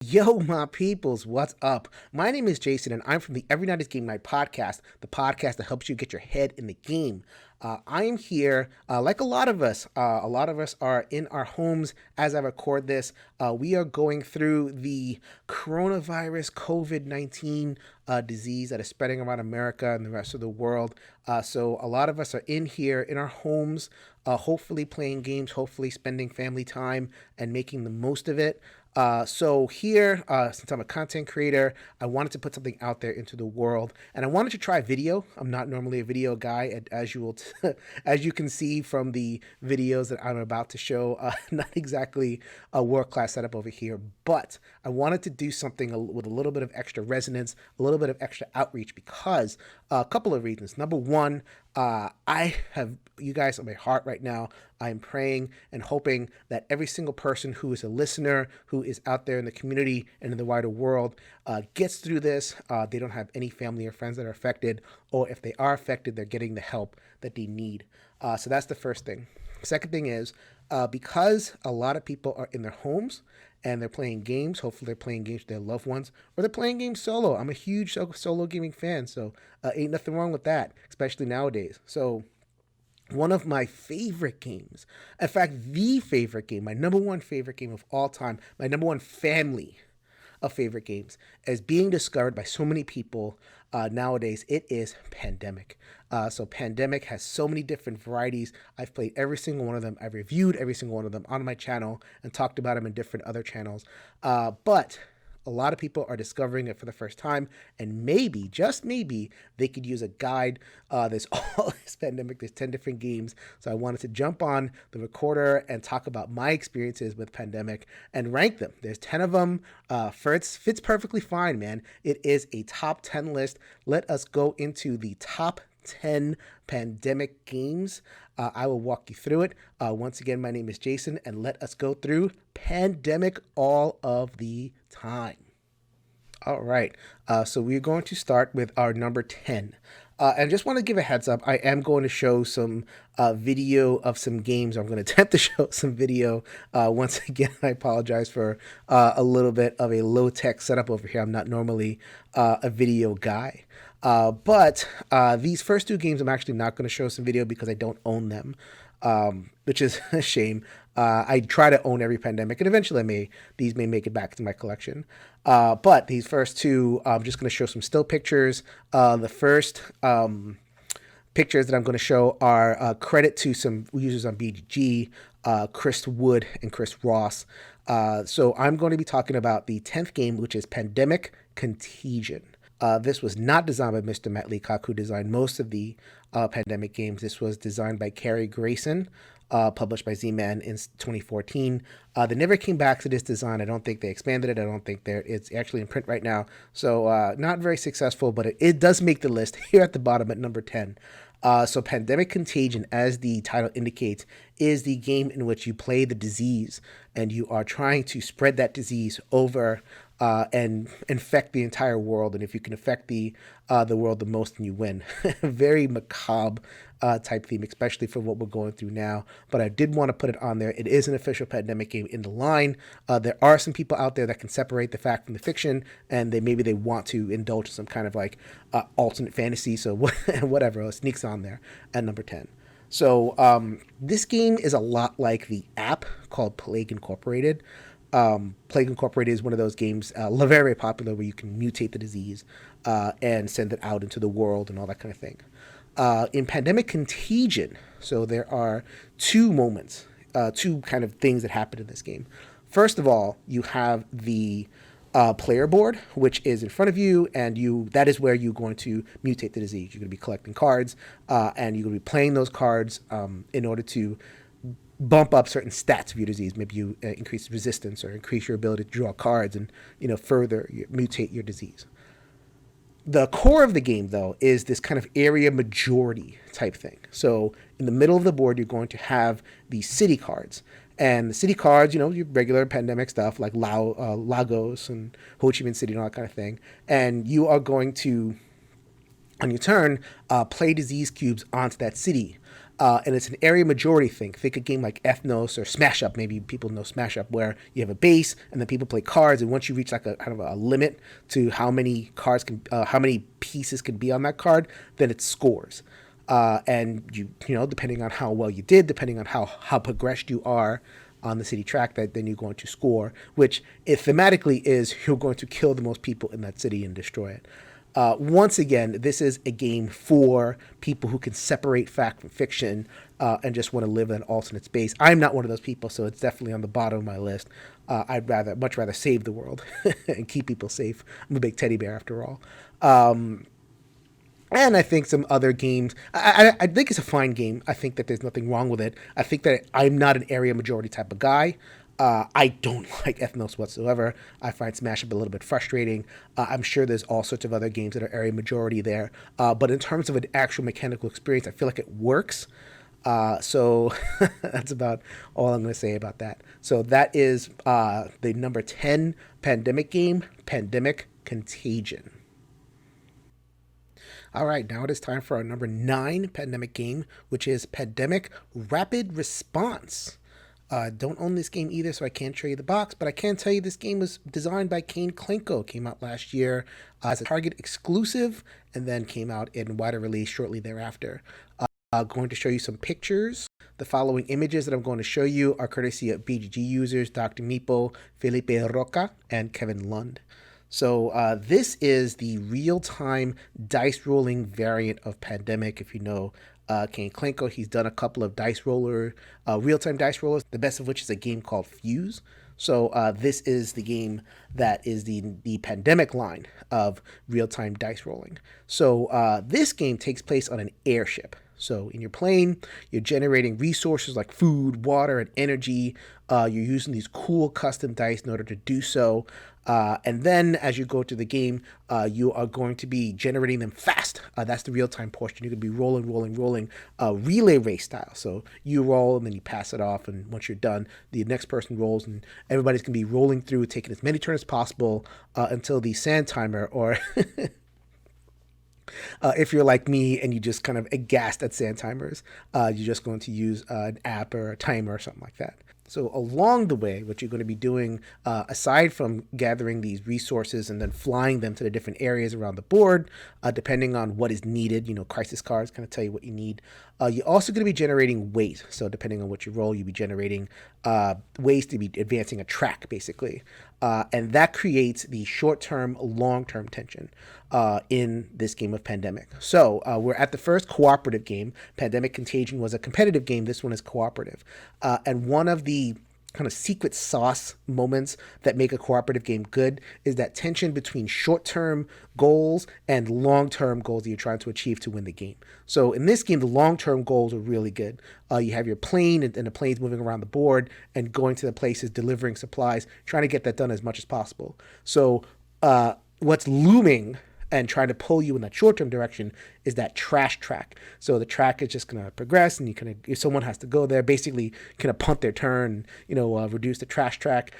Yo, my peoples, what's up? My name is Jason, and I'm from the Every Night is Game Night podcast, the podcast that helps you get your head in the game. I am here, like a lot of us. A lot of us are in our homes as I record this. We are going through the coronavirus COVID 19 disease that is spreading around America and the rest of the world. So, a lot of us are in here in our homes, hopefully playing games, hopefully spending family time and making the most of it. So here, since I'm a content creator, I wanted to put something out there into the world, and I wanted to try video. I'm not normally a video guy, and as you will, as you can see from the videos that I'm about to show, not exactly a world class setup over here. But I wanted to do something with a little bit of extra resonance, a little bit of extra outreach, because a couple of reasons. Number one, I have you guys on my heart right now. I'm praying and hoping that every single person who is a listener, who is out there in the community and in the wider world, gets through this. They don't have any family or friends that are affected, or if they are affected, they're getting the help that they need. So that's the first thing. Second thing is, because a lot of people are in their homes and they're playing games. Hopefully, they're playing games with their loved ones, or they're playing games solo. I'm a huge solo gaming fan, so ain't nothing wrong with that, especially nowadays. So one of my favorite games, in fact, the favorite game, my number one favorite game of all time, my number one family of favorite games, is being discovered by so many people nowadays. It is Pandemic. So Pandemic has so many different varieties. I've played every single one of them. I've reviewed every single one of them on my channel and talked about them in different other channels. But a lot of people are discovering it for the first time, and maybe, just maybe, they could use a guide. There's all this Pandemic, there's 10 different games. So I wanted to jump on the recorder and talk about my experiences with Pandemic and rank them. There's 10 of them. Fits perfectly fine, man. It is a top 10 list. Let us go into the top 10 Pandemic games. I will walk you through it. Once again, my name is Jason, and let us go through Pandemic all of the time. All right. So we're going to start with our number 10. And just want to give a heads up, I am going to show some video of some games. I'm going to attempt to show some video. Once again, I apologize for a little bit of a low tech setup over here. I'm not normally a video guy. But these first two games, I'm actually not going to show some video because I don't own them, which is a shame. I try to own every Pandemic, and eventually these may make it back to my collection. But these first two, I'm just going to show some still pictures. The first pictures that I'm going to show are credit to some users on BGG, Chris Wood and Chris Ross. So I'm going to be talking about the 10th game, which is Pandemic Contagion. This was not designed by Mr. Matt Leacock, who designed most of the Pandemic games. This was designed by Carrie Grayson, published by Z-Man in 2014. They never came back to this design. I don't think they expanded it. I don't think it's actually in print right now. So not very successful, but it does make the list here at the bottom at number 10. So Pandemic Contagion, as the title indicates, is the game in which you play the disease and you are trying to spread that disease over and infect the entire world. And if you can affect the world the most, then you win. Very macabre type theme, especially for what we're going through now. But I did want to put it on there. It is an official Pandemic game in the line. There are some people out there that can separate the fact from the fiction, and maybe they want to indulge in some kind of like alternate fantasy. So whatever, it sneaks on there at number 10. So this game is a lot like the app called Plague Incorporated. Plague Incorporated is one of those games, very, very popular, where you can mutate the disease and send it out into the world and all that kind of thing. In Pandemic Contagion, so there are two moments, two kind of things that happen in this game. First of all, you have the player board, which is in front of you, and that is where you're going to mutate the disease. You're going to be collecting cards, and you're going to be playing those cards in order to bump up certain stats of your disease. Maybe you increase resistance or increase your ability to draw cards and further mutate your disease. The core of the game, though, is this kind of area majority type thing. So in the middle of the board, you're going to have the city cards. And the city cards, your regular Pandemic stuff like Lagos and Ho Chi Minh City and all that kind of thing. And you are going to, on your turn, play disease cubes onto that city. And it's an area majority thing. Think a game like Ethnos or Smash Up. Maybe people know Smash Up, where you have a base and then people play cards, and once you reach like a kind of a limit to how many cards can, how many pieces can be on that card, then it scores. And you know, depending on how well you did, depending on how progressed you are on the city track, that then you're going to score, which it thematically is you're going to kill the most people in that city and destroy it. Once again, this is a game for people who can separate fact from fiction and just want to live in an alternate space. I'm not one of those people, so it's definitely on the bottom of my list. I'd much rather save the world and keep people safe. I'm a big teddy bear after all. And I think some other games, I think it's a fine game. I think that there's nothing wrong with it. I think that I'm not an area majority type of guy. I don't like Ethnos whatsoever. I find Smash Up a little bit frustrating. I'm sure there's all sorts of other games that are area majority there. But in terms of an actual mechanical experience, I feel like it works. So that's about all I'm going to say about that. So that is the number 10 pandemic game, Pandemic Contagion. All right, now it is time for our number 9 pandemic game, which is Pandemic Rapid Response. Don't own this game either, so I can't show you the box, but I can tell you this game was designed by Kane Klenko. Came out last year as a Target exclusive, and then came out in wider release shortly thereafter. Going to show you some pictures. The following images that I'm going to show you are courtesy of BGG users Dr. Meepo, Felipe Roca, and Kevin Lund. So this is the real-time dice rolling variant of Pandemic. If you know Kane Klenko, he's done a couple of real-time dice rollers, the best of which is a game called Fuse. So this is the game that is the Pandemic line of real-time dice rolling. So this game takes place on an airship. So in your plane, you're generating resources like food, water, and energy. You're using these cool custom dice in order to do so. And then as you go through the game, you are going to be generating them fast. That's the real-time portion. You're going to be rolling, relay race style. So you roll and then you pass it off. And once you're done, the next person rolls and everybody's going to be rolling through, taking as many turns as possible until the sand timer or... if you're like me and you just kind of aghast at sand timers, you're just going to use an app or a timer or something like that. So along the way, what you're going to be doing, aside from gathering these resources and then flying them to the different areas around the board, depending on what is needed, crisis cards kind of tell you what you need. You're also going to be generating weight. So depending on what you roll, you'll be generating ways to be advancing a track, basically. And that creates the short-term, long-term tension in this game of Pandemic. So we're at the first cooperative game. Pandemic Contagion was a competitive game. This one is cooperative. And one of the kind of secret sauce moments that make a cooperative game good is that tension between short-term goals and long-term goals that you're trying to achieve to win the game. So in this game, the long-term goals are really good. You have your plane and the plane's moving around the board and going to the places, delivering supplies, trying to get that done as much as possible. So what's looming and trying to pull you in that short-term direction is that trash track. So the track is just going to progress, and if someone has to go there, basically kind of punt their turn, reduce the trash track.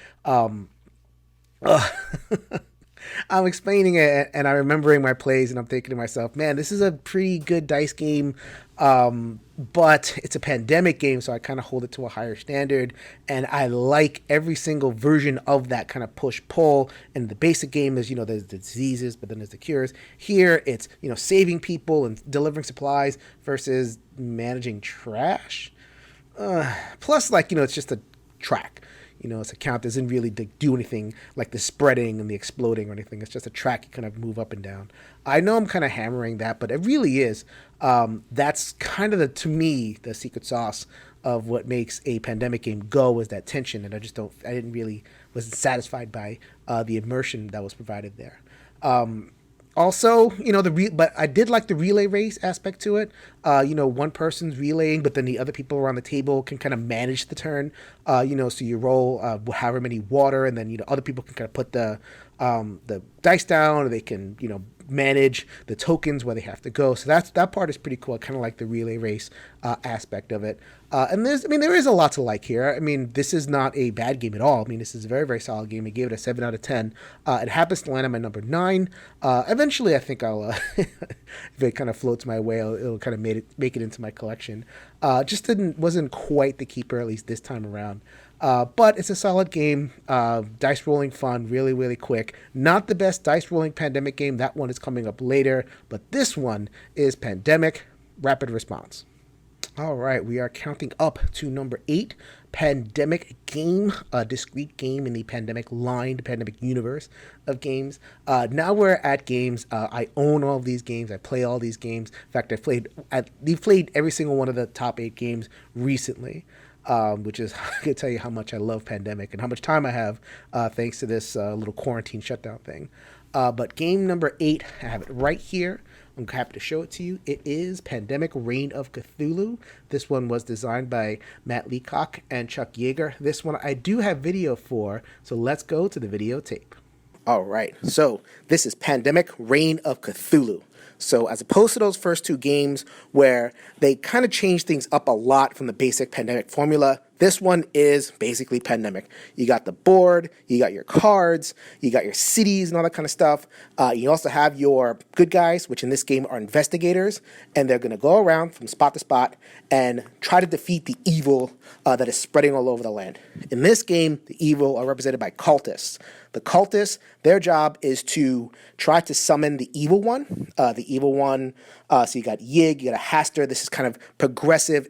I'm explaining it and I'm remembering my plays and I'm thinking to myself, man, this is a pretty good dice game, but it's a pandemic game, so I kind of hold it to a higher standard, and I like every single version of that kind of push-pull. And the basic game is, there's the diseases, but then there's the cures. Here, it's, saving people and delivering supplies versus managing trash. Plus, it's just a track. Its account doesn't really do anything like the spreading and the exploding or anything. It's just a track you kind of move up and down. I know I'm kind of hammering that, but it really is. That's kind of to me, the secret sauce of what makes a pandemic game go is that tension. And wasn't satisfied by the immersion that was provided there. Also, but I did like the relay race aspect to it. One person's relaying, but then the other people around the table can kind of manage the turn. So you roll however many water, and then other people can kind of put the the dice down, or they can, manage the tokens where they have to go. So that part is pretty cool. I kind of like the relay race aspect of it. And there is a lot to like here. I mean, this is not a bad game at all. I mean, this is a very, very solid game. I gave it a 7 out of 10. It happens to land on my number 9. Eventually, I think I'll, if it kind of floats my way, it'll kind of make it into my collection. Just wasn't quite the keeper, at least this time around. But it's a solid game. Dice rolling fun, really, really quick. Not the best dice rolling Pandemic game. That one is coming up later. But this one is Pandemic Rapid Response. All right, we are counting up to number 8, Pandemic Game, a discrete game in the Pandemic line, the Pandemic universe of games. Now we're at games. I own all of these games. I play all these games. In fact, I've played every single one of the top 8 games recently. Which is, I can tell you how much I love Pandemic and how much time I have thanks to this little quarantine shutdown thing. But game number 8, I have it right here. I'm happy to show it to you. It is Pandemic Reign of Cthulhu. This one was designed by Matt Leacock and Chuck Yeager. This one I do have video for, so let's go to the videotape. All right, so this is Pandemic Reign of Cthulhu. So as opposed to those first 2 games where they kind of change things up a lot from the basic Pandemic formula, this one is basically Pandemic. You got the board, you got your cards, you got your cities and all that kind of stuff. You also have your good guys, which in this game are investigators, and they're going to go around from spot to spot and try to defeat the evil that is spreading all over the land. In this game, the evil are represented by cultists. The cultists, their job is to try to summon the evil one. So you got Yig, you got a Haster. This is kind of progressive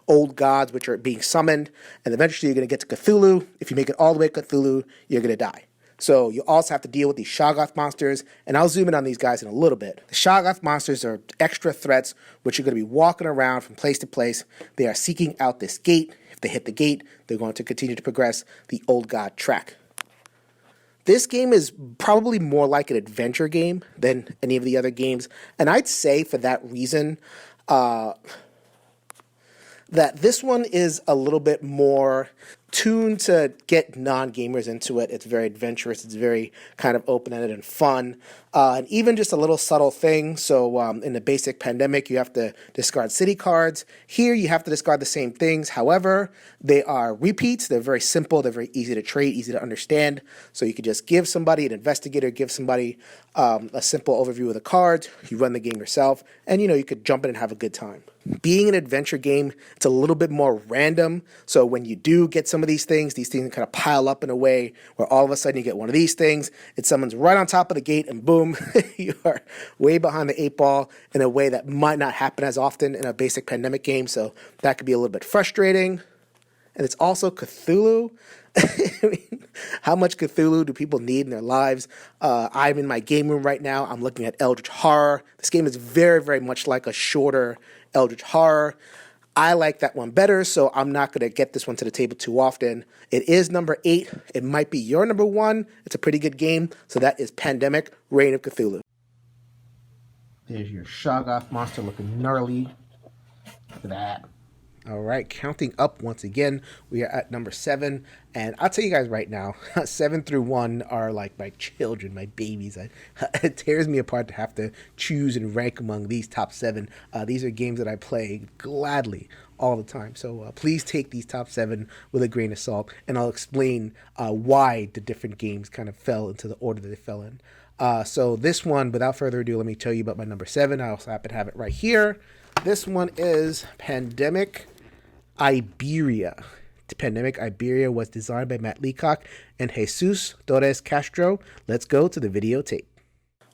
old gods which are being summoned. And eventually you're going to get to Cthulhu. If you make it all the way to Cthulhu, you're going to die. So you also have to deal with these Shoggoth monsters, and I'll zoom in on these guys in a little bit. The Shoggoth monsters are extra threats which are going to be walking around from place to place. They are seeking out this gate. If they hit the gate, they're going to continue to progress the old god track. This game is probably more like an adventure game than any of the other games, and I'd say for that reason that this one is a little bit more tuned to get non-gamers into it. It's very adventurous. It's very kind of open-ended and fun. And even just a little subtle thing. So in the basic Pandemic, you have to discard city cards. Here, you have to discard the same things. However, they are repeats. They're very simple. They're very easy to trade, easy to understand. So you could just give somebody, an investigator, give somebody a simple overview of the cards. You run the game yourself. And, you could jump in and have a good time. Being an adventure game, it's a little bit more random. So when you do get some of these things kind of pile up in a way where all of a sudden you get one of these things, it summons right on top of the gate, and boom, you are way behind the 8 ball in a way that might not happen as often in a basic Pandemic game. So that could be a little bit frustrating. And it's also Cthulhu. I mean, how much Cthulhu do people need in their lives? I'm in my game room right now. I'm looking at Eldritch Horror. This game is very, very much like a shorter Eldritch Horror. I like that one better, so I'm not going to get this one to the table too often. It is number 8. It might be your number 1. It's a pretty good game. So that is Pandemic Reign of Cthulhu. There's your Shoggoth monster looking gnarly. Look at that. All right, counting up once again, we are at number 7, and I'll tell you guys right now, 7 through 1 are like my children, my babies. It tears me apart to have to choose and rank among these top 7. These are games that I play gladly all the time, so please take these top 7 with a grain of salt, and I'll explain why the different games kind of fell into the order that they fell in. So this one, without further ado, let me tell you about my number 7. I also happen to have it right here. This one is Pandemic Iberia. Pandemic Iberia was designed by Matt Leacock and Jesus Torres Castro. Let's go to the videotape.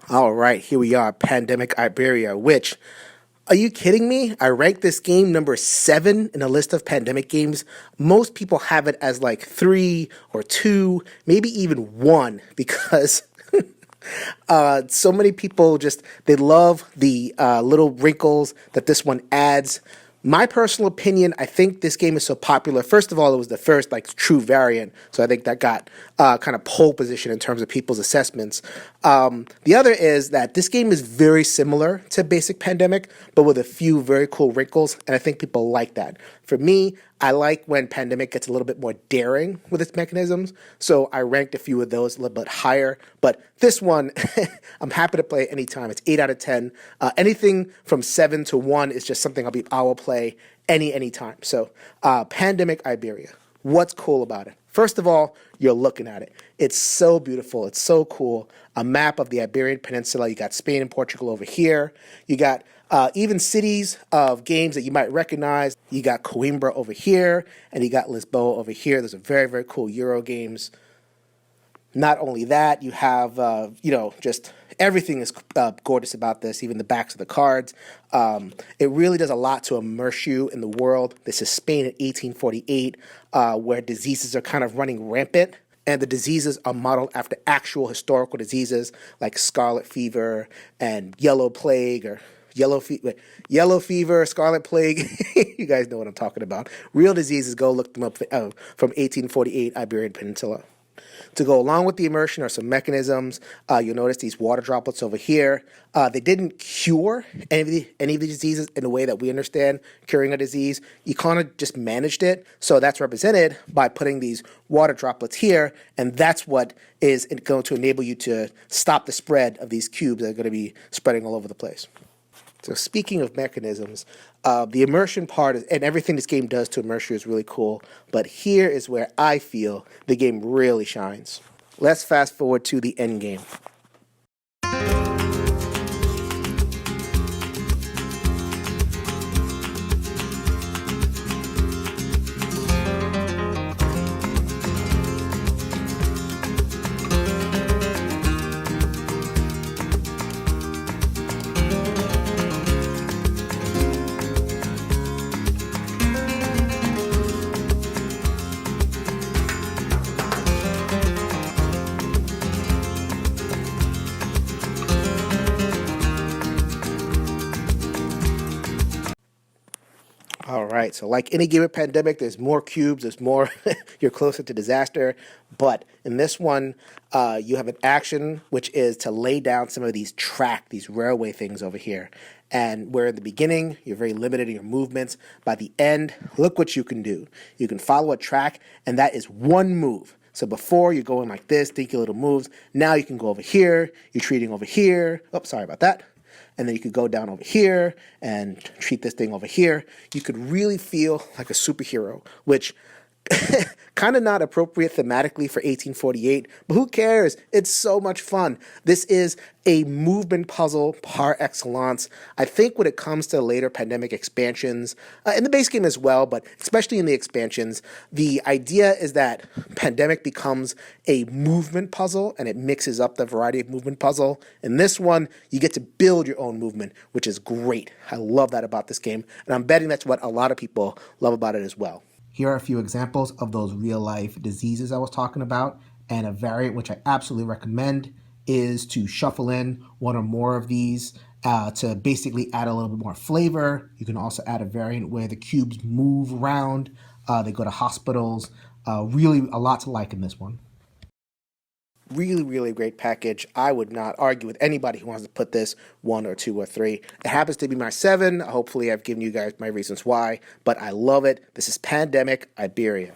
All right, here we are, Pandemic Iberia, which, are you kidding me? I ranked this game number 7 in a list of Pandemic games. Most people have it as like 3 or 2, maybe even 1, because so many people they love the little wrinkles that this one adds. My personal opinion, I think this game is so popular. First of all, it was the first true variant, so I think that got kind of pole position in terms of people's assessments. The other is that this game is very similar to basic Pandemic, but with a few very cool wrinkles, and I think people like that. For me, I like when Pandemic gets a little bit more daring with its mechanisms, so I ranked a few of those a little bit higher. But this one, I'm happy to play anytime. It's 8 out of 10. Anything from 7 to 1 is just something I will play anytime. So Pandemic Iberia. What's cool about it? First of all, you're looking at it. It's so beautiful. It's so cool. A map of the Iberian Peninsula. You got Spain and Portugal over here. You got even cities of games that you might recognize. You got Coimbra over here, and you got Lisboa over here. Those are very, very cool Euro games. Not only that, you have, just everything is gorgeous about this, even the backs of the cards. It really does a lot to immerse you in the world. This is Spain in 1848, where diseases are kind of running rampant. And the diseases are modeled after actual historical diseases like scarlet fever and yellow plague or yellow fever, scarlet plague. You guys know what I'm talking about. Real diseases, go look them up from 1848 Iberian Peninsula. To go along with the immersion are some mechanisms. You'll notice these water droplets over here. They didn't cure any of the diseases in the way that we understand curing a disease. You kind of just managed it. So that's represented by putting these water droplets here, and that's what is going to enable you to stop the spread of these cubes that are going to be spreading all over the place. So speaking of mechanisms, the immersion part and everything this game does to immerse you is really cool. But here is where I feel the game really shines. Let's fast forward to the end game. All right, so like any game of Pandemic, there's more cubes, there's more, you're closer to disaster. But in this one, you have an action, which is to lay down some of these these railway things over here. And where in the beginning, you're very limited in your movements. By the end, look what you can do. You can follow a track, and that is one move. So before, you're going like this, thinking little moves. Now you can go over here, you're treating over here. Oh, sorry about that. And then you could go down over here and treat this thing over here. You could really feel like a superhero, which kind of not appropriate thematically for 1848, but who cares? It's so much fun. This is a movement puzzle par excellence. I think when it comes to later Pandemic expansions, in the base game as well, but especially in the expansions, the idea is that Pandemic becomes a movement puzzle and it mixes up the variety of movement puzzle. In this one, you get to build your own movement, which is great. I love that about this game, and I'm betting that's what a lot of people love about it as well. Here are a few examples of those real-life diseases I was talking about, and a variant which I absolutely recommend is to shuffle in one or more of these to basically add a little bit more flavor. You can also add a variant where the cubes move around, they go to hospitals. Really a lot to like in this one. Really, really great package. I would not argue with anybody who wants to put this 1 or 2 or 3. It happens to be my 7. Hopefully I've given you guys my reasons why, but I love it. This is Pandemic Iberia.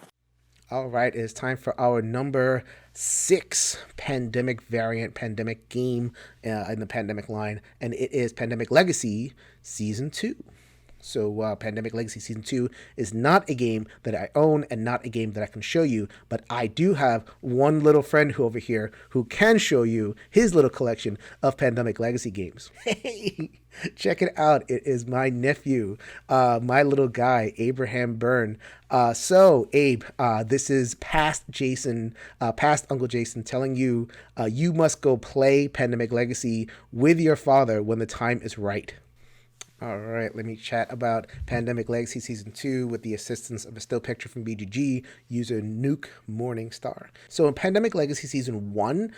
All right, it is time for our number 6 Pandemic variant, Pandemic game in the Pandemic line, and it is Pandemic Legacy Season 2. So Pandemic Legacy Season 2 is not a game that I own and not a game that I can show you, but I do have one little friend over here who can show you his little collection of Pandemic Legacy games. Hey, check it out. It is my nephew, my little guy, Abraham Byrne. So Abe, this is past Uncle Jason telling you, you must go play Pandemic Legacy with your father when the time is right. All right, let me chat about Pandemic Legacy Season 2 with the assistance of a still picture from BGG, user Nuke Morningstar. So in Pandemic Legacy Season 1,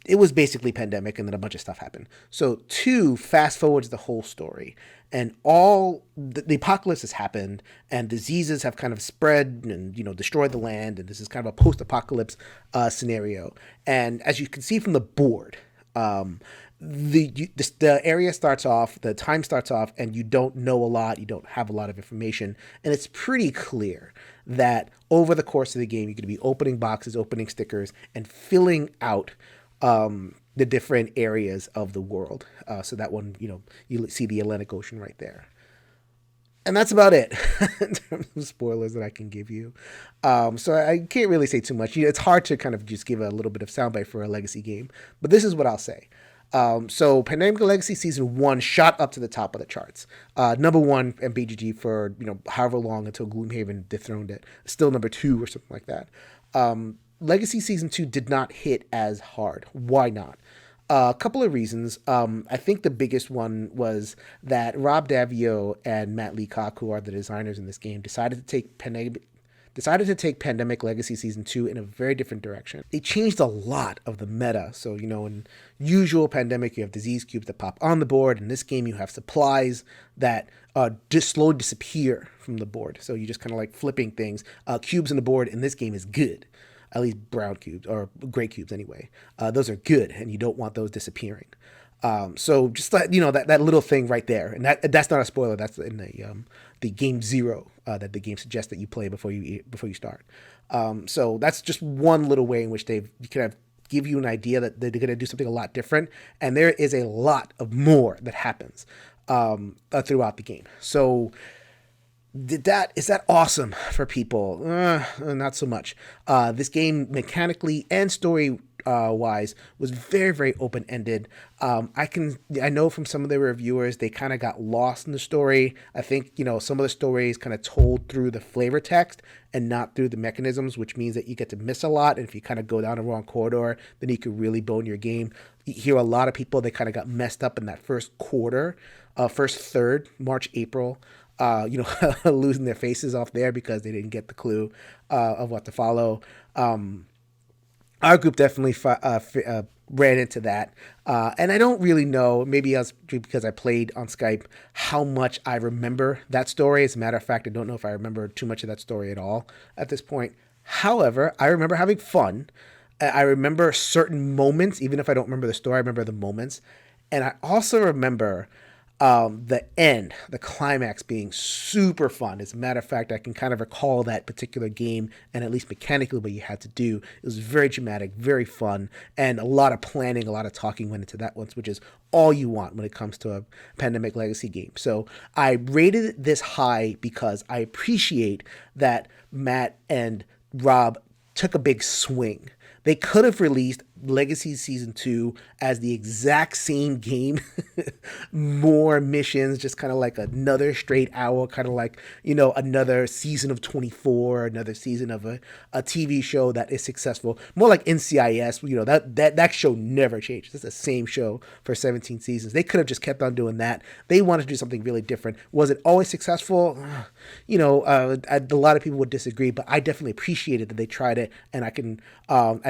it was basically Pandemic and then a bunch of stuff happened. So 2 fast forwards the whole story. And all the apocalypse has happened and diseases have kind of spread and, destroyed the land. And this is kind of a post-apocalypse scenario. And as you can see from the board, The area starts off, the time starts off, and you don't know a lot, you don't have a lot of information, and it's pretty clear that over the course of the game, you're going to be opening boxes, opening stickers, and filling out the different areas of the world. So that one, you see the Atlantic Ocean right there. And that's about it in terms of spoilers that I can give you. So I can't really say too much. It's hard to kind of just give a little bit of soundbite for a legacy game, but this is what I'll say. So Pandemic Legacy Season 1 shot up to the top of the charts. Number 1 in BGG for, however long until Gloomhaven dethroned it. Still number 2 or something like that. Legacy Season 2 did not hit as hard. Why not? A couple of reasons. I think the biggest one was that Rob Daviau and Matt Leacock, who are the designers in this game, decided to take Pandemic Legacy Season 2 in a very different direction. They changed a lot of the meta. So, in usual Pandemic, you have disease cubes that pop on the board. In this game, you have supplies that just slowly disappear from the board. So you just kind of like flipping things. Cubes on the board in this game is good. At least brown cubes, or gray cubes anyway. Those are good, and you don't want those disappearing. So just that that little thing right there, and that's not a spoiler. That's in the game 0 that the game suggests that you play before you start. So that's just one little way in which they kind of give you an idea that they're going to do something a lot different, and there is a lot of more that happens throughout the game. So is that awesome for people? Not so much. This game mechanically and story wise was very, very open-ended. I know from some of the reviewers they kind of got lost in the story. I think some of the story is kind of told through the flavor text and not through the mechanisms, which means that you get to miss a lot. And if you kind of go down the wrong corridor, then you could really bone your game. You hear a lot of people, they kind of got messed up in that first quarter, first third, March, April. Losing their faces off there because they didn't get the clue of what to follow. Our group definitely ran into that. And I don't really know, maybe because I played on Skype, how much I remember that story. As a matter of fact, I don't know if I remember too much of that story at all at this point. However, I remember having fun. I remember certain moments, even if I don't remember the story, I remember the moments. And I also remember the end, the climax being super fun. As a matter of fact, I can kind of recall that particular game and at least mechanically what you had to do. It was very dramatic, very fun, and a lot of planning, a lot of talking went into that one, which is all you want when it comes to a Pandemic Legacy game. So I rated it this high because I appreciate that Matt and Rob took a big swing. They could have released Legacy Season 2 as the exact same game, more missions, just kind of like another straight hour, kind of like, another season of 24, another season of a TV show that is successful. More like NCIS, that show never changed. It's the same show for 17 seasons. They could have just kept on doing that. They wanted to do something really different. Was it always successful? A lot of people would disagree, but I definitely appreciated that they tried it, and I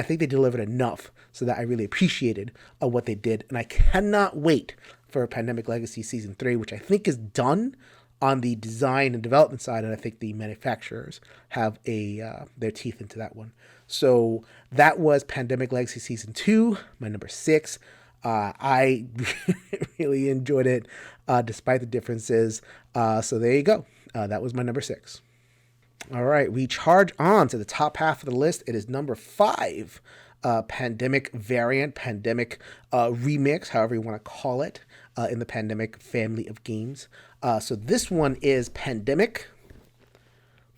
think they delivered enough so that I really appreciated what they did. And I cannot wait for Pandemic Legacy Season 3, which I think is done on the design and development side, and I think the manufacturers have their teeth into that one. So that was Pandemic Legacy Season 2, my number 6. I really enjoyed it, despite the differences. So there you go. That was my number 6. All right, we charge on to the top half of the list. It is number 5. Pandemic variant, Pandemic remix, however you want to call it, in the Pandemic family of games. So this one is Pandemic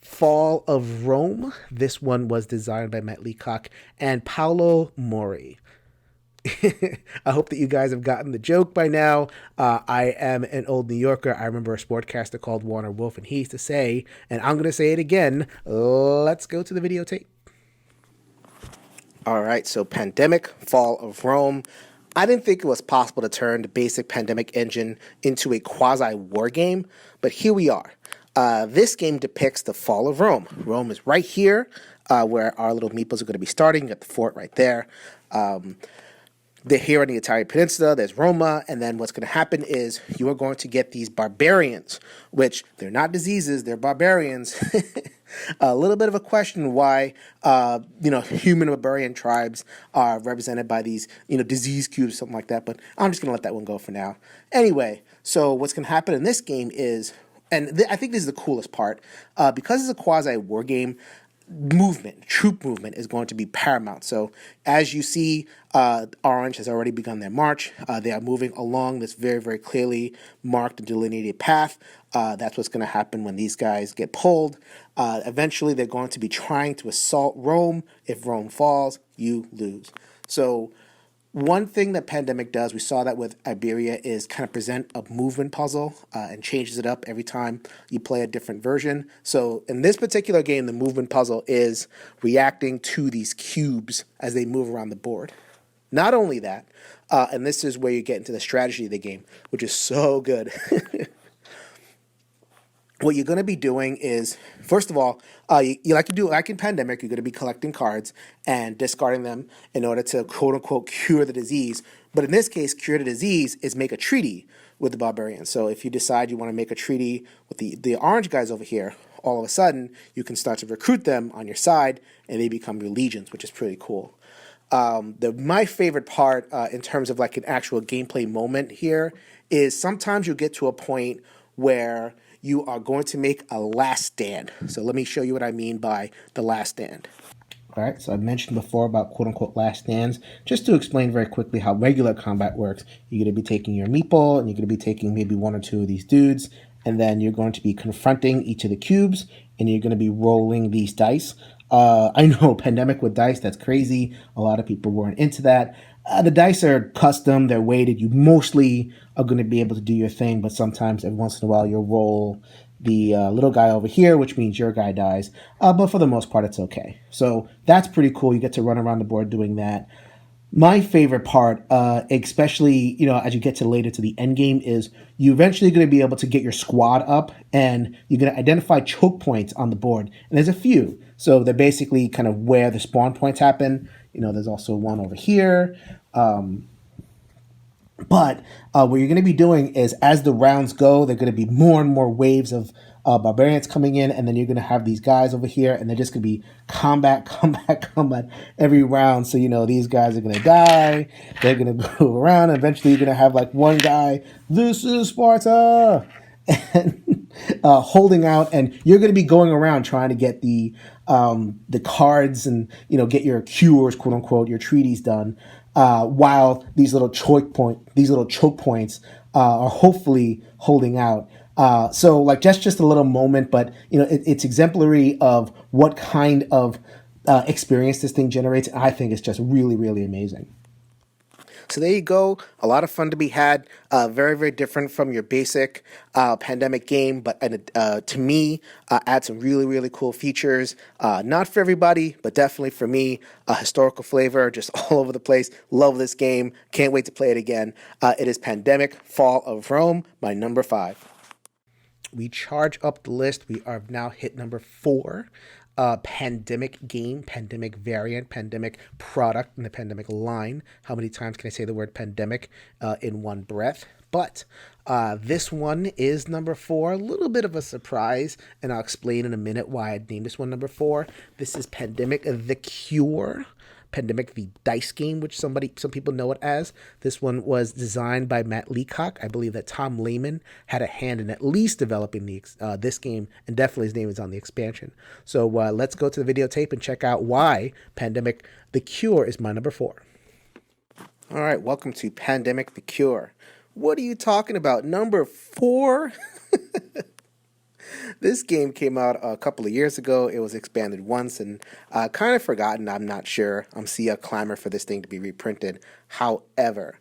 Fall of Rome. This one was designed by Matt Leacock and Paolo Mori. I hope that you guys have gotten the joke by now. I am an old New Yorker. I remember a sportcaster called Warner Wolf, and he used to say, and I'm going to say it again, let's go to the videotape. All right, so Pandemic Fall of Rome. I didn't think it was possible to turn the basic Pandemic engine into a quasi-war game, but here we are. This game depicts the fall of Rome. Rome is right here, where our little meeples are going to be starting. You got the fort right there. they're here on the Italian Peninsula. There's Roma, and then what's going to happen is you are going to get these barbarians, which they're not diseases, they're barbarians. A little bit of a question why, human barbarian tribes are represented by these, disease cubes, something like that. But I'm just going to let that one go for now. Anyway, so what's going to happen in this game is, and I think this is the coolest part, because it's a quasi war game. Troop movement is going to be paramount. So as you see, Orange has already begun their march. They are moving along this very, very clearly marked and delineated path. That's what's going to happen when these guys get pulled. Eventually, they're going to be trying to assault Rome. If Rome falls, you lose. So one thing that Pandemic does, we saw that with Iberia, is kind of present a movement puzzle and changes it up every time you play a different version. So in this particular game, the movement puzzle is reacting to these cubes as they move around the board. Not only that, and this is where you get into the strategy of the game, which is so good. What you're going to be doing is, first of all, you like to do like in Pandemic, you're going to be collecting cards and discarding them in order to quote unquote cure the disease. But in this case, cure the disease is make a treaty with the barbarians. So if you decide you want to make a treaty with the orange guys over here, all of a sudden you can start to recruit them on your side and they become your legions, which is pretty cool. My favorite part in terms of like an actual gameplay moment here is sometimes you get to a point where you are going to make a last stand. So let me show you what I mean by the last stand. All right, so I mentioned before about quote-unquote last stands. Just to explain very quickly how regular combat works, you're going to be taking your meeple, and you're going to be taking maybe one or two of these dudes, and then you're going to be confronting each of the cubes, and you're going to be rolling these dice. I know, Pandemic with dice, that's crazy. A lot of people weren't into that. The dice are custom, they're weighted. You mostly are going to be able to do your thing, but sometimes every once in a while you'll roll the little guy over here, which means your guy dies. But for the most part, it's okay. So that's pretty cool. You get to run around the board doing that. My favorite part, especially, as you get to later to the end game, is you eventually going to be able to get your squad up and you're going to identify choke points on the board. And there's a few. So they're basically kind of where the spawn points happen. There's also one over here. But what you're going to be doing is as the rounds go, there are going to be more and more waves of barbarians coming in, and then you're going to have these guys over here, and they're just going to be combat every round. So, these guys are going to die. They're going to move around. And eventually, you're going to have like one guy, this is Sparta, and holding out, and you're going to be going around trying to get the cards and get your cures, quote unquote, your treaties done, while these little choke points are hopefully holding out. So like that's just a little moment, but it's exemplary of what kind of experience this thing generates. I think it's just really, really amazing. So there you go. A lot of fun to be had. Very, very different from your basic Pandemic game, but to me, adds some really, really cool features. Not for everybody, but definitely for me. Historical flavor, just all over the place. Love this game. Can't wait to play it again. It is Pandemic Fall of Rome, my number 5. We charge up the list. We are now hit number 4. Pandemic game, Pandemic variant, Pandemic product in the Pandemic line. How many times can I say the word pandemic in one breath? But this one is number 4. A little bit of a surprise, and I'll explain in a minute why I named this one number 4. This is Pandemic The Cure. Pandemic the dice game, which some people know it as. This one was designed by Matt Leacock. I believe that Tom Lehman had a hand in at least developing this game, and definitely his name is on the expansion. So let's go to the videotape and check out why Pandemic The Cure is my number 4. All right, welcome to Pandemic The Cure. What are you talking about? Number 4? This game came out a couple of years ago. It was expanded once and kind of forgotten. I'm not sure. I'm seeing a clamor for this thing to be reprinted. However,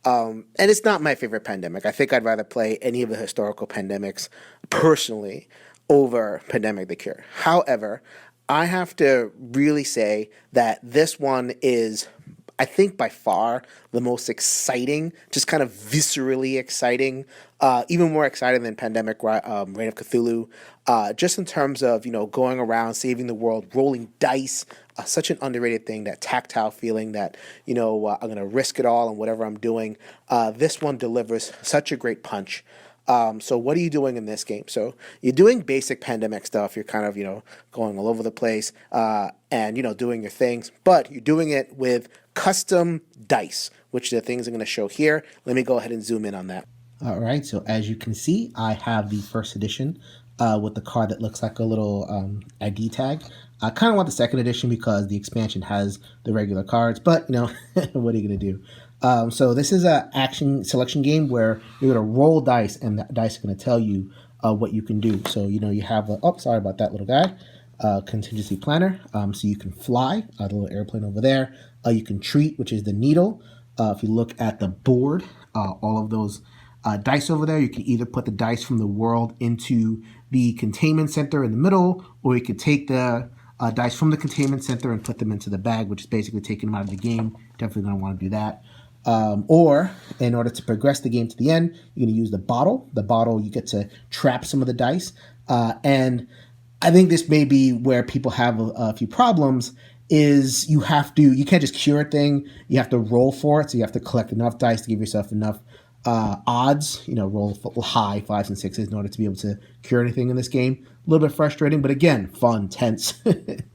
and it's not my favorite Pandemic. I think I'd rather play any of the historical Pandemics personally over Pandemic The Cure. However, I have to really say that this one is, I think, by far the most exciting, just kind of viscerally exciting, even more exciting than Pandemic Reign of Cthulhu, just in terms of, going around, saving the world, rolling dice, such an underrated thing, that tactile feeling that, I'm going to risk it all and whatever I'm doing. This one delivers such a great punch. So what are you doing in this game? So you're doing basic Pandemic stuff. You're kind of, going all over the place and, doing your things, but you're doing it with custom dice, which are the things I'm going to show here. Let me go ahead and zoom in on that. All right, so as you can see, I have the first edition with the card that looks like a little ID tag. I kind of want the second edition because the expansion has the regular cards, but what are you going to do? So this is a action selection game where you're going to roll dice, and the dice are going to tell you what you can do. So you have sorry about that little guy, contingency planner. So you can fly, the little airplane over there. You can treat, which is the needle. If you look at the board, all of those dice over there, you can either put the dice from the world into the containment center in the middle, or you could take the dice from the containment center and put them into the bag, which is basically taking them out of the game. Definitely going to want to do that. Or in order to progress the game to the end, you're going to use the bottle. The bottle, you get to trap some of the dice. And I think this may be where people have a few problems, is you can't just cure a thing. You have to roll for it. So you have to collect enough dice to give yourself enough odds, roll high 5s and 6s in order to be able to cure anything in this game. A little bit frustrating, but again, fun, tense. Everything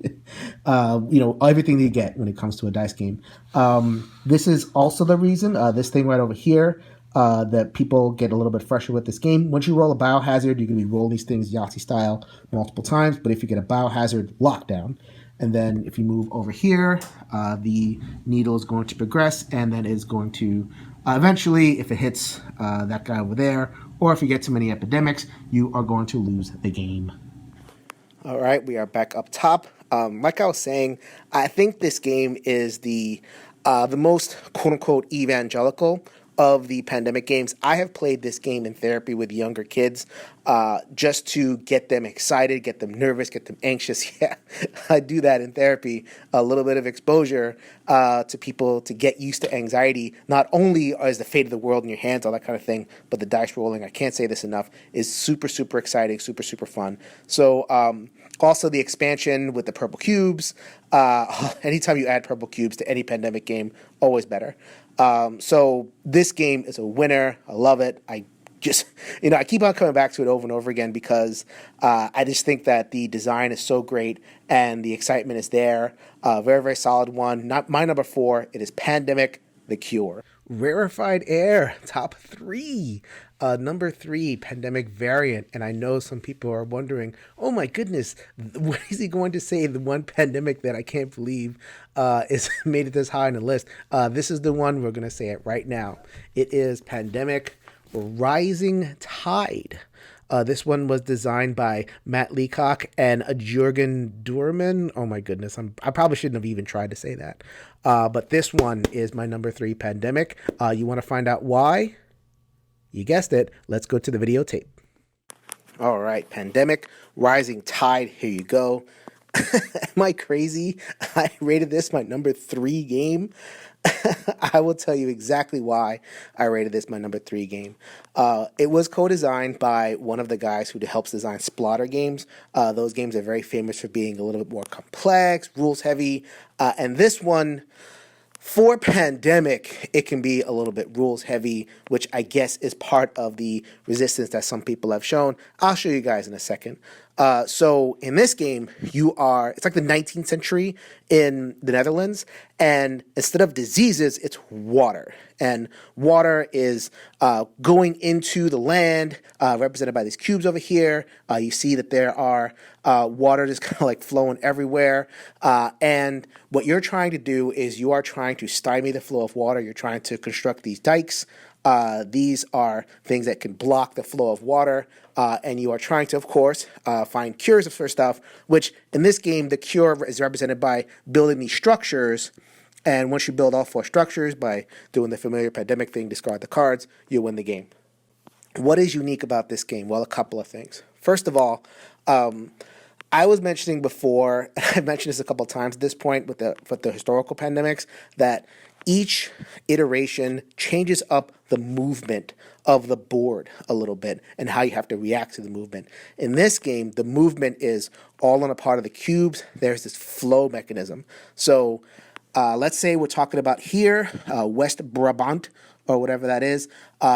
that you get when it comes to a dice game. This is also the reason, this thing right over here, that people get a little bit frustrated with this game. Once you roll a biohazard, you're going to be rolling these things Yahtzee style multiple times, but if you get a biohazard, lockdown. And then if you move over here, the needle is going to progress, and then is going to eventually, if it hits that guy over there, or if you get too many epidemics, you are going to lose the game. All right, we are back up top. Like I was saying, I think this game is the most quote-unquote evangelical of the Pandemic games. I have played this game in therapy with younger kids just to get them excited, get them nervous, get them anxious. Yeah, I do that in therapy. A little bit of exposure to people to get used to anxiety. Not only is the fate of the world in your hands, all that kind of thing, but the dice rolling, I can't say this enough, is super, super exciting, super, super fun. So also the expansion with the purple cubes. Anytime you add purple cubes to any Pandemic game, always better. So this game is a winner. I love it. I just, I keep on coming back to it over and over again because I just think that the design is so great and the excitement is there. Very, very solid one. Not my number 4. It is Pandemic: The Cure. Rarefied Air, top 3. Number 3, Pandemic Variant. And I know some people are wondering, oh my goodness, what is he going to say? The one pandemic that I can't believe is made it this high on the list. This is the one, we're going to say it right now. It is Pandemic Rising Tide. This one was designed by Matt Leacock and Jürgen Durman. Oh my goodness, I probably shouldn't have even tried to say that. But this one is my number 3 Pandemic. You want to find out why? You guessed it. Let's go to the videotape. All right, Pandemic Rising Tide. Here you go. Am I crazy? I rated this my number 3 game. I will tell you exactly why I rated this my number 3 game. It was co-designed by one of the guys who helps design Splotter games. Those games are very famous for being a little bit more complex, rules heavy, and this one, for Pandemic, it can be a little bit rules heavy, which I guess is part of the resistance that some people have shown. I'll show you guys in a second. So in this game, it's like the 19th century in the Netherlands, and instead of diseases, it's water. And water is going into the land, represented by these cubes over here. You see that there are water just kind of like flowing everywhere. And what you're trying to do is you are trying to stymie the flow of water. You're trying to construct these dikes. These are things that can block the flow of water, and you are trying to, of course, find cures for stuff, which in this game, the cure is represented by building these structures, and once you build all 4 structures by doing the familiar Pandemic thing, discard the cards, you win the game. What is unique about this game? Well, a couple of things. First of all, I was mentioning before, and I've mentioned this a couple of times at this point with the historical pandemics, that each iteration changes up the movement of the board a little bit and how you have to react to the movement. In this game, the movement is all on a part of the cubes. There's this flow mechanism. So let's say we're talking about here, West Brabant, or whatever that is.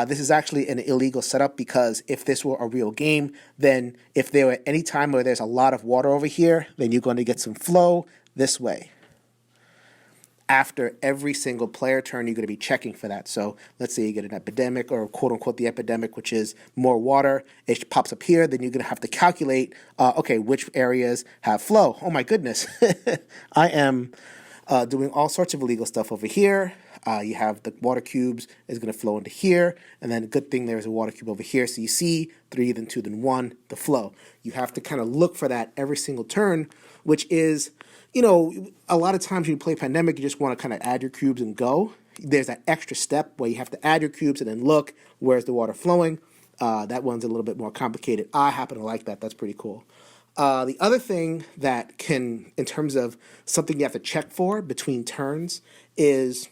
This is actually an illegal setup, because if this were a real game, then if there were any time where there's a lot of water over here, then you're going to get some flow this way. After every single player turn, you're going to be checking for that. So let's say you get an epidemic, or quote unquote the epidemic, which is more water. It pops up here. Then you're going to have to calculate, okay, which areas have flow. Oh my goodness. I am doing all sorts of illegal stuff over here. You have the water cubes is going to flow into here. And then a good thing there's a water cube over here. So you see 3, then 2, then 1, the flow. You have to kind of look for that every single turn, which is, you know, a lot of times when you play Pandemic, you just want to kind of add your cubes and go. There's that extra step where you have to add your cubes and then look, where's the water flowing. That one's a little bit more complicated. I happen to like that. That's pretty cool. The other thing that can, in terms of something you have to check for between turns, is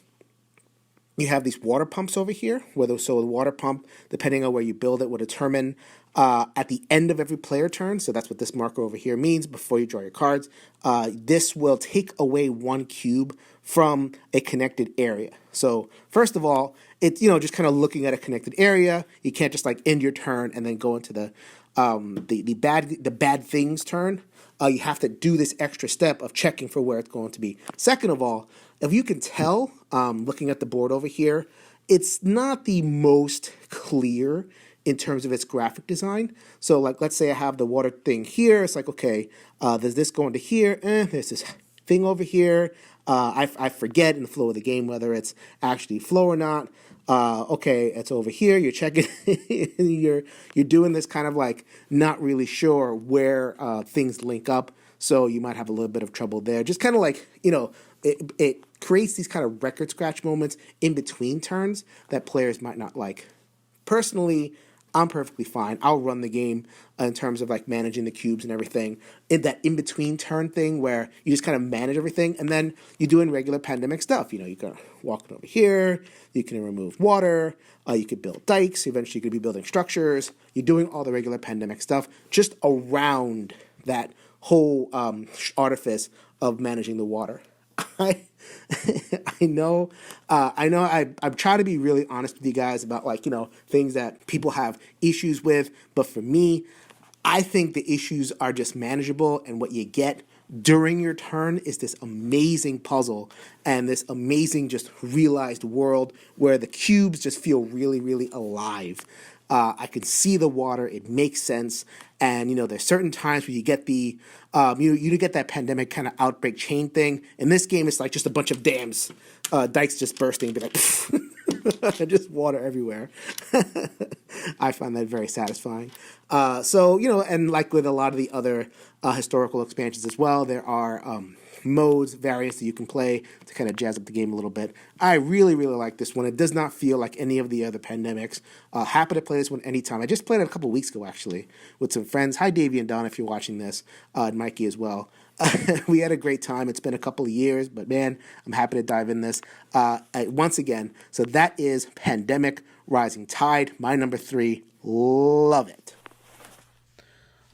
you have these water pumps over here. So the water pump, depending on where you build it, will determine at the end of every player turn. So that's what this marker over here means before you draw your cards. This will take away 1 cube from a connected area. So first of all, it's, you know, just kind of looking at a connected area. You can't just like end your turn and then go into the bad things turn. You have to do this extra step of checking for where it's going to be. Second of all, if you can tell, looking at the board over here, it's not the most clear in terms of its graphic design. So like, let's say I have the water thing here. It's like, okay, there's this going to here. There's this thing over here. I forget in the flow of the game whether it's actually flow or not. Okay, it's over here. You're checking. you're doing this kind of like not really sure where things link up. So you might have a little bit of trouble there. Just kind of like, you know, it creates these kind of record scratch moments in between turns that players might not like. Personally, I'm perfectly fine. I'll run the game in terms of like managing the cubes and everything. In that in-between turn thing where you just kind of manage everything, and then you do in regular Pandemic stuff. You know, you can walk over here, you can remove water, you could build dikes, eventually you could be building structures. You're doing all the regular Pandemic stuff just around that whole artifice of managing the water. I know. I'm trying to be really honest with you guys about, like, you know, things that people have issues with. But for me, I think the issues are just manageable, and what you get during your turn is this amazing puzzle and this amazing just realized world where the cubes just feel really, really alive. I can see the water. It makes sense. And, you know, there's certain times where you get the, you get that Pandemic kind of outbreak chain thing. In this game, it's like just a bunch of dams, dikes just bursting, be like, just water everywhere. I find that very satisfying. So, you know, and like with a lot of the other historical expansions as well, there are modes, variants that you can play to kind of jazz up the game a little bit. I really, really like this one. It does not feel like any of the other Pandemics. Happy to play this one anytime. I just played it a couple weeks ago, actually, with some friends. Hi, Davey and Don, if you're watching this, and Mikey as well. We had a great time. It's been a couple of years, but man, I'm happy to dive in this once again. So that is Pandemic Rising Tide, my number 3. Love it.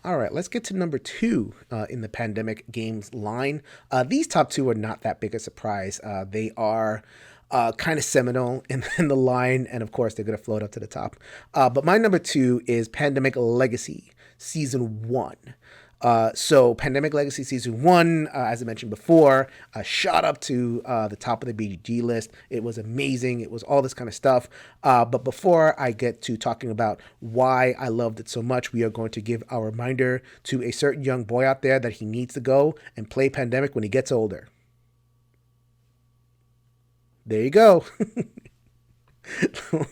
All right, let's get to number 2 in the Pandemic games line. These top 2 are not that big a surprise. They are kind of seminal in the line, and of course, they're going to float up to the top. But my number 2 is Pandemic Legacy Season 1. So Pandemic Legacy Season 1, as I mentioned before, shot up to the top of the BGG list. It was amazing. It was all this kind of stuff. But before I get to talking about why I loved it so much, we are going to give our reminder to a certain young boy out there that he needs to go and play Pandemic when he gets older. There you go.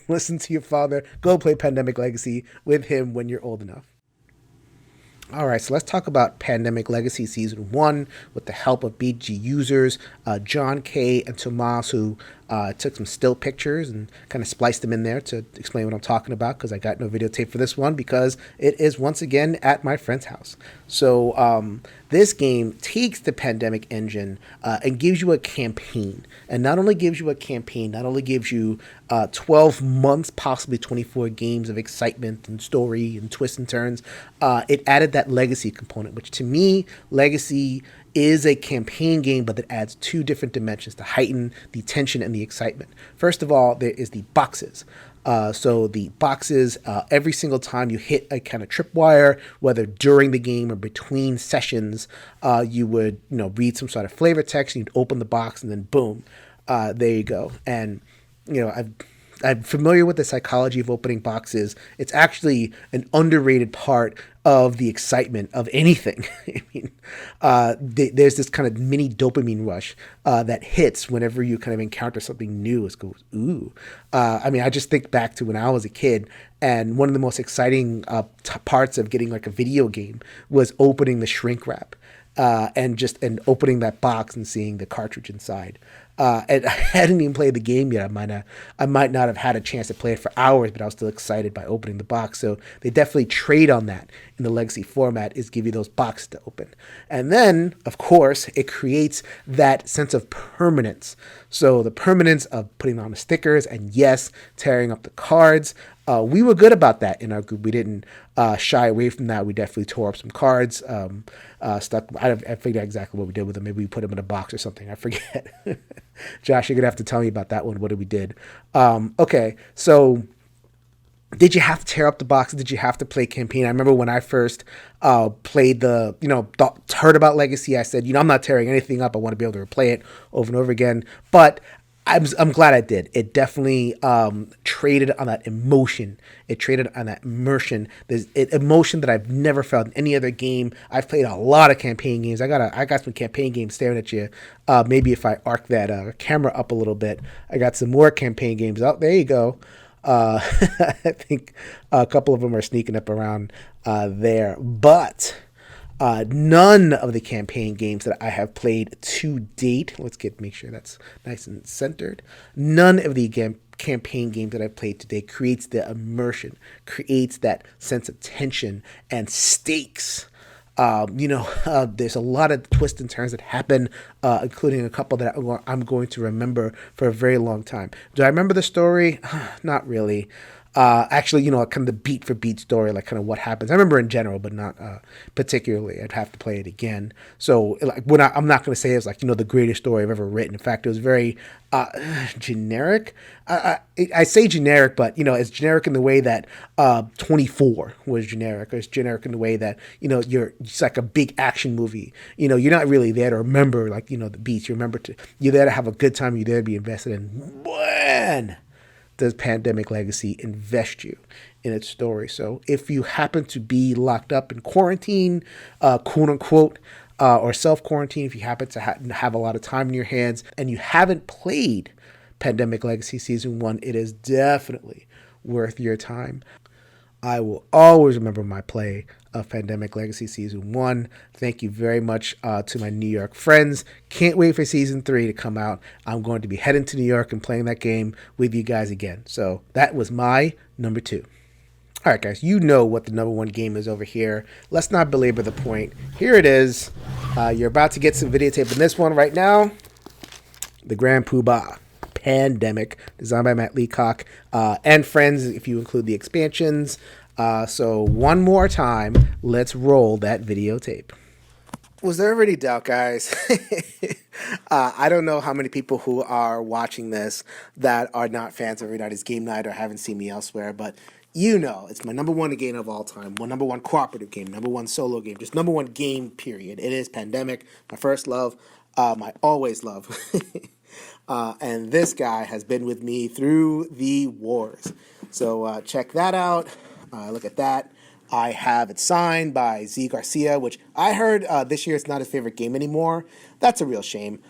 Listen to your father. Go play Pandemic Legacy with him when you're old enough. All right, so let's talk about Pandemic Legacy Season 1 with the help of BG users, John K. and Tomas, who Took some still pictures and kind of spliced them in there to explain what I'm talking about because I got no videotape for this one because it is once again at my friend's house. So this game takes the Pandemic engine and gives you a campaign. And not only gives you a campaign, not only gives you 12 months, possibly 24 games of excitement and story and twists and turns, it added that legacy component, which to me, legacy is a campaign game, but that adds two different dimensions to heighten the tension and the excitement. First of all, there is the boxes. So the boxes, every single time you hit a kind of tripwire, whether during the game or between sessions, you would read some sort of flavor text, and you'd open the box, and then boom, there you go. And I'm familiar with the psychology of opening boxes. It's actually an underrated part of the excitement of anything. I mean, there's this kind of mini dopamine rush that hits whenever you kind of encounter something new. It goes, ooh. I mean, I just think back to when I was a kid, and one of the most exciting parts of getting like a video game was opening the shrink wrap. And opening that box and seeing the cartridge inside. And I hadn't even played the game yet. I might not have had a chance to play it for hours, but I was still excited by opening the box. So they definitely trade on that in the legacy format, is give you those boxes to open. And then, of course, it creates that sense of permanence. So the permanence of putting on the stickers and, yes, tearing up the cards. We were good about that in our group. We didn't shy away from that. We definitely tore up some cards. Stuck. I forget exactly what we did with them. Maybe we put them in a box or something. I forget. Josh, you're gonna have to tell me about that one. What did we did? Okay, so did you have to tear up the box? Did you have to play campaign? I remember when I first played heard about Legacy, I said, I'm not tearing anything up. I want to be able to replay it over and over again. But I'm glad I did. It definitely traded on that emotion. It traded on that immersion. There's emotion that I've never felt in any other game. I've played a lot of campaign games. I got some campaign games staring at you. Maybe if I arc that camera up a little bit, I got some more campaign games. Oh, there you go. I think a couple of them are sneaking up around there, but none of the campaign games that I have played to date, make sure that's nice and centered. None of the campaign games that I've played to date creates the immersion, creates that sense of tension and stakes. There's a lot of twists and turns that happen, including a couple that I'm going to remember for a very long time. Do I remember the story? Not really. Actually, kind of the beat for beat story, like kind of what happens. I remember in general, but not particularly. I'd have to play it again. So, like, I'm not going to say it's like the greatest story I've ever written. In fact, it was very generic. I say generic, but it's generic in the way that 24 was generic. Or it's generic in the way that it's like a big action movie. You're not really there to remember the beats. You're there to have a good time. You're there to be invested in. When does Pandemic Legacy invest you in its story? So if you happen to be locked up in quarantine, quote unquote, or self-quarantine, if you happen to have a lot of time in your hands and you haven't played Pandemic Legacy Season 1, it is definitely worth your time. I will always remember my play of Pandemic Legacy Season 1. Thank you very much to my New York friends. Can't wait for Season 3 to come out. I'm going to be heading to New York and playing that game with you guys again. So that was my number 2. All right, guys, you know what the number 1 game is over here. Let's not belabor the point. Here it is. You're about to get some videotape in this one right now. The Grand Poobah Pandemic, designed by Matt Leacock and friends, if you include the expansions. So one more time, let's roll that videotape. Was there any doubt, guys? I don't know how many people who are watching this that are not fans of Every Night is Game Night or haven't seen me elsewhere, but it's my number 1 game of all time, number 1 cooperative game, number 1 solo game, just number 1 game, period. It is Pandemic, my first love, my always love. And this guy has been with me through the wars. So check that out. Look at that. I have it signed by Z Garcia, which I heard this year it's not his favorite game anymore. That's a real shame.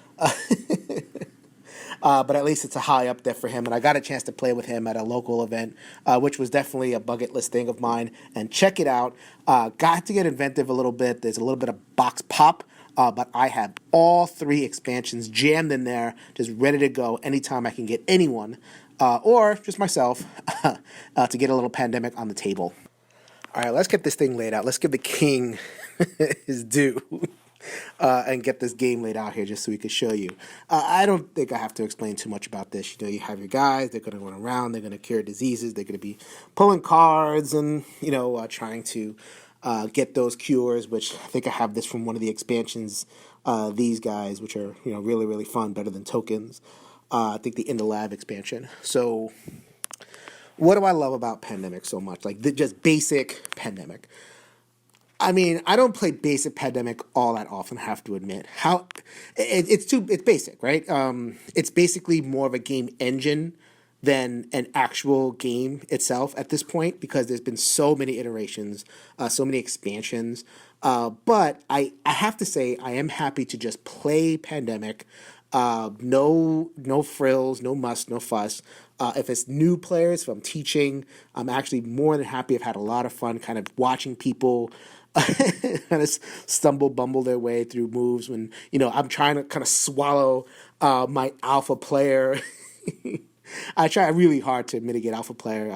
But at least it's a high up there for him. And I got a chance to play with him at a local event, which was definitely a bucket list thing of mine. And check it out. Got to get inventive a little bit. There's a little bit of box pop but I have all 3 expansions jammed in there, just ready to go anytime I can get anyone, or just myself, to get a little Pandemic on the table. All right, let's get this thing laid out. Let's give the king his due. And get this game laid out here just so we could show you. I don't think I have to explain too much about this. You know, you have your guys, they're going to run around, they're going to cure diseases, they're going to be pulling cards and, trying to get those cures, which I think I have this from one of the expansions, these guys, which are, really, really fun, better than tokens. I think the In the Lab expansion. So what do I love about Pandemic so much? Like, just basic Pandemic. I mean, I don't play basic Pandemic all that often, I have to admit. It's basic, right? It's basically more of a game engine than an actual game itself at this point, because there's been so many iterations, so many expansions. But I have to say, I am happy to just play Pandemic. No frills, no muss, no fuss. If it's new players, if I'm teaching, I'm actually more than happy. I've had a lot of fun kind of watching people kind of bumble their way through moves when, I'm trying to kind of swallow my alpha player. I try really hard to mitigate alpha player.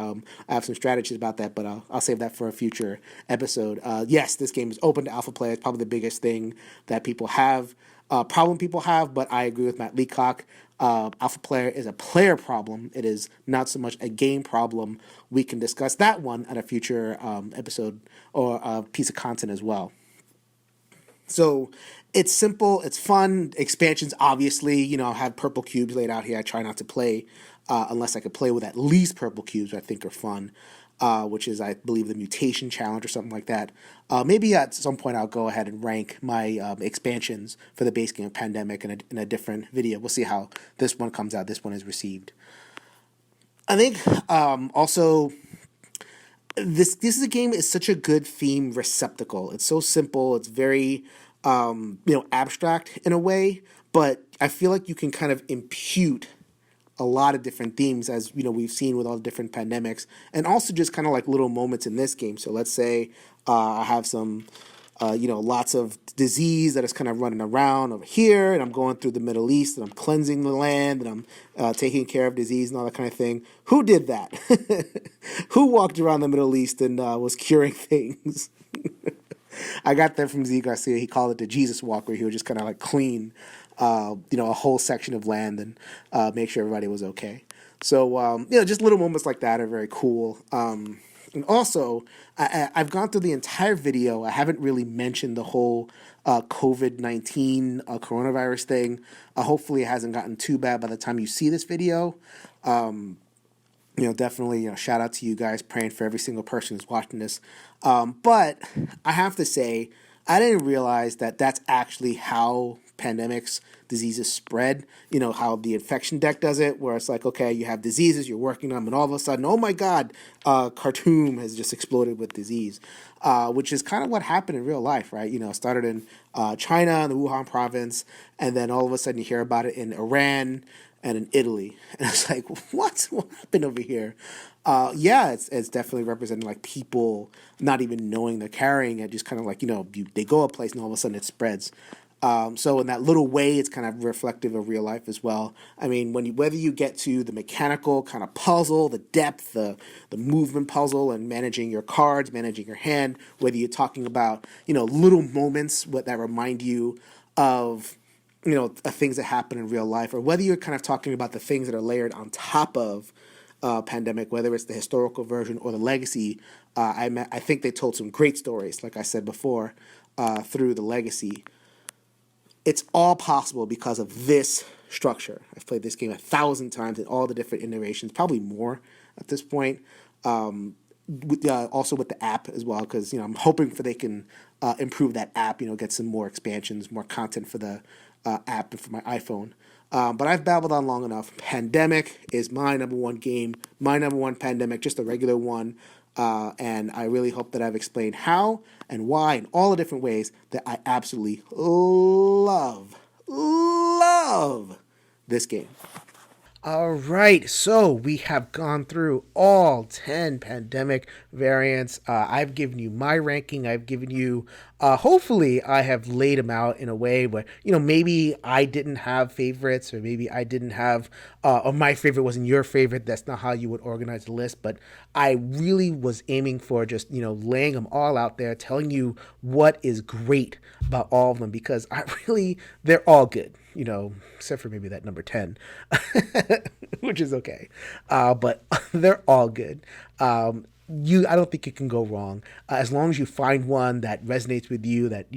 I have some strategies about that, but I'll save that for a future episode. Yes, this game is open to alpha players. Probably the biggest thing that people have, problem people have, but I agree with Matt Leacock. Alpha player is a player problem. It is not so much a game problem. We can discuss that one at a future episode or piece of content as well. So it's simple, it's fun. Expansions, obviously, I have purple cubes laid out here. I try not to play unless I could play with at least purple cubes, I think are fun, which is, I believe, the Mutation Challenge or something like that. Maybe at some point I'll go ahead and rank my expansions for the base game of Pandemic in a different video. We'll see how this one comes out, this one is received. I think also this is a game is such a good theme receptacle. It's so simple. It's very abstract in a way, but I feel like you can kind of impute a lot of different themes, as we've seen with all the different pandemics, and also just kind of like little moments in this game. So let's say I have some lots of disease that is kind of running around over here, and I'm going through the Middle East, and I'm cleansing the land, and I'm taking care of disease and all that kind of thing. Who did that? Who walked around the Middle East and was curing things? I got that from Z Garcia. He called it the Jesus Walk, where he would just kind of like clean, a whole section of land and make sure everybody was okay. So, just little moments like that are very cool. And also, I've gone through the entire video. I haven't really mentioned the whole COVID-19 coronavirus thing. Hopefully it hasn't gotten too bad by the time you see this video. Definitely, shout out to you guys, praying for every single person who's watching this. But I have to say, I didn't realize that that's actually how pandemics, diseases spread. How the infection deck does it, where it's like, okay, you have diseases, you're working on them, and all of a sudden, oh my God, Khartoum has just exploded with disease, which is kind of what happened in real life, right? It started in China, in the Wuhan province, and then all of a sudden you hear about it in Iran and in Italy. And it's like, what happened over here? It's definitely representing like people not even knowing they're carrying it, just kind of like, they go a place and all of a sudden it spreads. So in that little way, it's kind of reflective of real life as well. I mean, whether you get to the mechanical kind of puzzle, the depth, the movement puzzle, and managing your cards, managing your hand, whether you're talking about, little moments that remind you of, things that happen in real life, or whether you're kind of talking about the things that are layered on top of pandemic, whether it's the historical version or the legacy. I think they told some great stories, like I said before, through the legacy. It's all possible because of this structure. I've played this game 1,000 times in all the different iterations, probably more at this point. Also with the app as well, because I'm hoping they can improve that app. Get some more expansions, more content for the app and for my iPhone. But I've babbled on long enough. Pandemic is my number one game, my number one Pandemic, just a regular one. And I really hope that I've explained how and why in all the different ways that I absolutely love this game. All right, so we have gone through all 10 pandemic variants. I've given you my ranking. I've given you, hopefully, I have laid them out in a way where, maybe I didn't have favorites, or maybe I didn't have, or my favorite wasn't your favorite. That's not how you would organize the list, but I really was aiming for just, laying them all out there, telling you what is great about all of them, because they're all good, except for maybe that number 10, which is okay. But they're all good. I don't think you can go wrong as long as you find one that resonates with you, that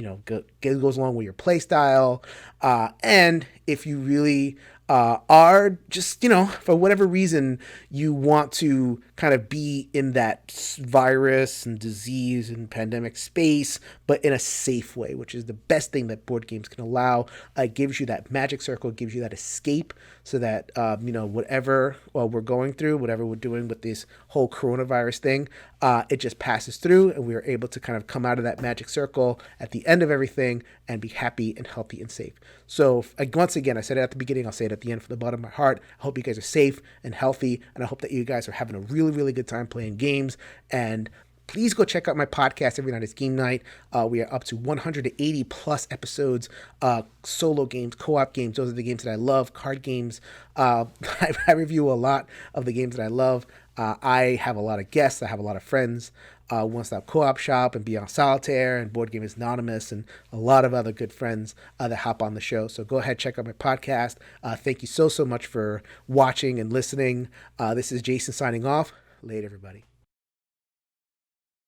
goes along with your play style, and if you really are just, for whatever reason, you want to kind of be in that virus and disease and pandemic space, but in a safe way, which is the best thing that board games can allow. It gives you that magic circle, it gives you that escape, so that, whatever we're going through, whatever we're doing with this whole coronavirus thing, it just passes through, and we are able to kind of come out of that magic circle at the end of everything and be happy and healthy and safe. So once again, I said it at the beginning, I'll say it at the end from the bottom of my heart. I hope you guys are safe and healthy, and I hope that you guys are having a really, really good time playing games. And please go check out my podcast, Every Night is Game Night. We are up to 180 plus episodes, solo games, co-op games. Those are the games that I love, card games. I review a lot of the games that I love. I have a lot of guests. I have a lot of friends. One Stop Co-op Shop and Beyond Solitaire and Board Game Anonymous and a lot of other good friends that hop on the show. So go ahead, check out my podcast. Thank you so much for watching and listening. This is Jason signing off. Later, everybody.